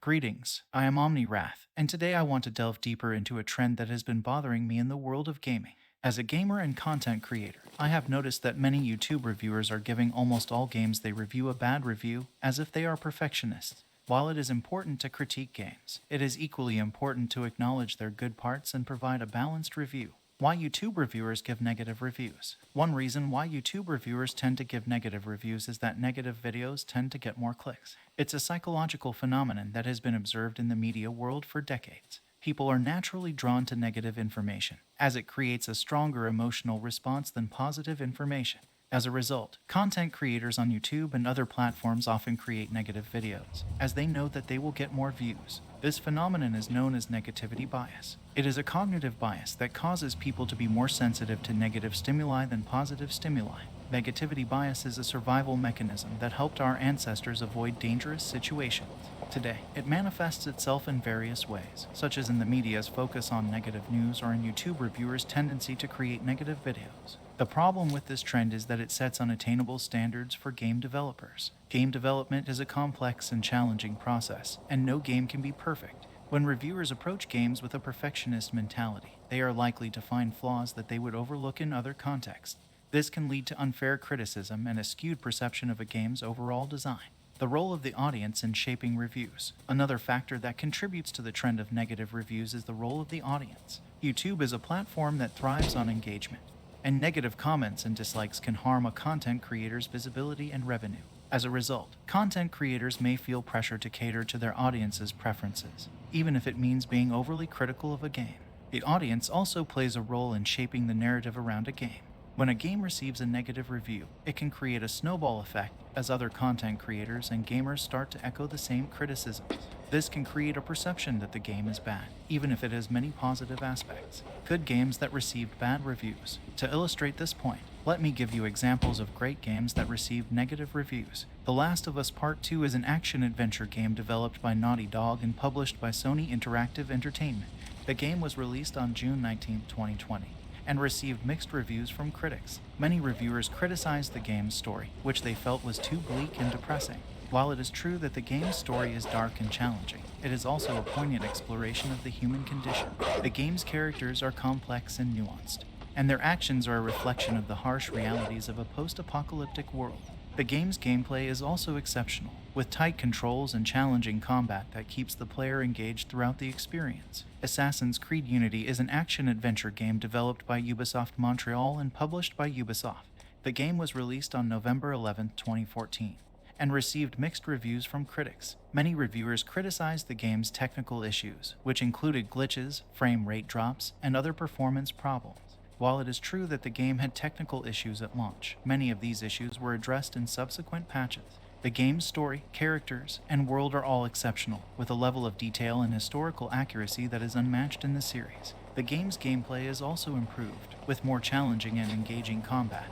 Greetings, I am OmniWrath, and today I want to delve deeper into a trend that has been bothering me in the world of gaming. As a gamer and content creator, I have noticed that many YouTube reviewers are giving almost all games they review a bad review, as if they are perfectionists. While it is important to critique games, it is equally important to acknowledge their good parts and provide a balanced review. Why YouTube reviewers give negative reviews. One reason why YouTube reviewers tend to give negative reviews is that negative videos tend to get more clicks. It's a psychological phenomenon that has been observed in the media world for decades. People are naturally drawn to negative information, as it creates a stronger emotional response than positive information. As a result, content creators on YouTube and other platforms often create negative videos, as they know that they will get more views. This phenomenon is known as negativity bias. It is a cognitive bias that causes people to be more sensitive to negative stimuli than positive stimuli. Negativity bias is a survival mechanism that helped our ancestors avoid dangerous situations. Today, it manifests itself in various ways, such as in the media's focus on negative news or in YouTube reviewers' tendency to create negative videos. The problem with this trend is that it sets unattainable standards for game developers. Game development is a complex and challenging process, and no game can be perfect. When reviewers approach games with a perfectionist mentality, they are likely to find flaws that they would overlook in other contexts. This can lead to unfair criticism and a skewed perception of a game's overall design. The role of the audience in shaping reviews. Another factor that contributes to the trend of negative reviews is the role of the audience. YouTube is a platform that thrives on engagement, and negative comments and dislikes can harm a content creator's visibility and revenue. As a result, content creators may feel pressure to cater to their audience's preferences, even if it means being overly critical of a game. The audience also plays a role in shaping the narrative around a game. When a game receives a negative review, it can create a snowball effect as other content creators and gamers start to echo the same criticisms. This can create a perception that the game is bad, even if it has many positive aspects. Good games that received bad reviews. To illustrate this point, let me give you examples of great games that received negative reviews. The Last of Us Part 2 is an action-adventure game developed by Naughty Dog and published by Sony Interactive Entertainment. The game was released on June 19, 2020. And received mixed reviews from critics. Many reviewers criticized the game's story, which they felt was too bleak and depressing. While it is true that the game's story is dark and challenging, it is also a poignant exploration of the human condition. The game's characters are complex and nuanced, and their actions are a reflection of the harsh realities of a post-apocalyptic world. The game's gameplay is also exceptional, with tight controls and challenging combat that keeps the player engaged throughout the experience. Assassin's Creed Unity is an action-adventure game developed by Ubisoft Montreal and published by Ubisoft. The game was released on November 11, 2014, and received mixed reviews from critics. Many reviewers criticized the game's technical issues, which included glitches, frame rate drops, and other performance problems. While it is true that the game had technical issues at launch, many of these issues were addressed in subsequent patches. The game's story, characters, and world are all exceptional, with a level of detail and historical accuracy that is unmatched in the series. The game's gameplay is also improved, with more challenging and engaging combat,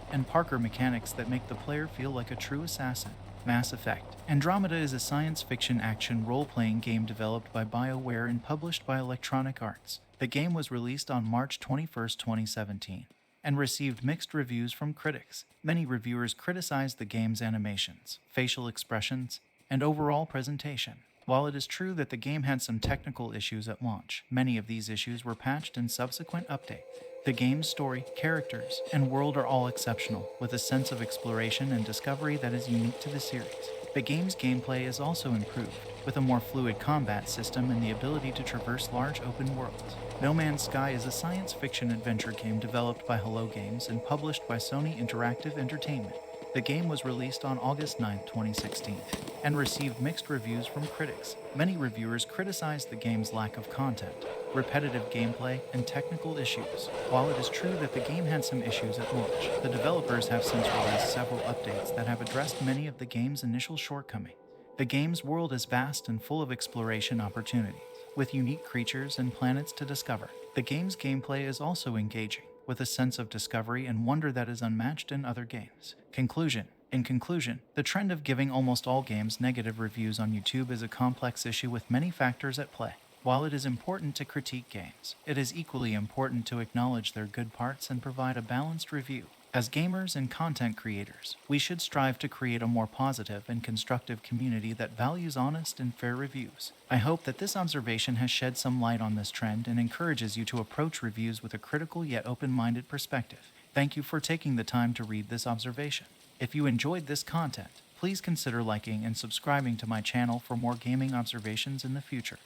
and parkour mechanics that make the player feel like a true assassin. Mass Effect. Andromeda is a science fiction action role-playing game developed by BioWare and published by Electronic Arts. The game was released on March 21, 2017, and received mixed reviews from critics. Many reviewers criticized the game's animations, facial expressions, and overall presentation. While it is true that the game had some technical issues at launch, many of these issues were patched in subsequent updates. The game's story, characters, and world are all exceptional, with a sense of exploration and discovery that is unique to the series. The game's gameplay is also improved, with a more fluid combat system and the ability to traverse large open worlds. No Man's Sky is a science fiction adventure game developed by Hello Games and published by Sony Interactive Entertainment. The game was released on August 9, 2016, and received mixed reviews from critics. Many reviewers criticized the game's lack of content, repetitive gameplay, and technical issues. While it is true that the game had some issues at launch, the developers have since released several updates that have addressed many of the game's initial shortcomings. The game's world is vast and full of exploration opportunities, with unique creatures and planets to discover. The game's gameplay is also engaging, with a sense of discovery and wonder that is unmatched in other games. Conclusion. In conclusion, the trend of giving almost all games negative reviews on YouTube is a complex issue with many factors at play. While it is important to critique games, it is equally important to acknowledge their good parts and provide a balanced review. As gamers and content creators, we should strive to create a more positive and constructive community that values honest and fair reviews. I hope that this observation has shed some light on this trend and encourages you to approach reviews with a critical yet open minded perspective. Thank you for taking the time to read this observation. If you enjoyed this content, please consider liking and subscribing to my channel for more gaming observations in the future.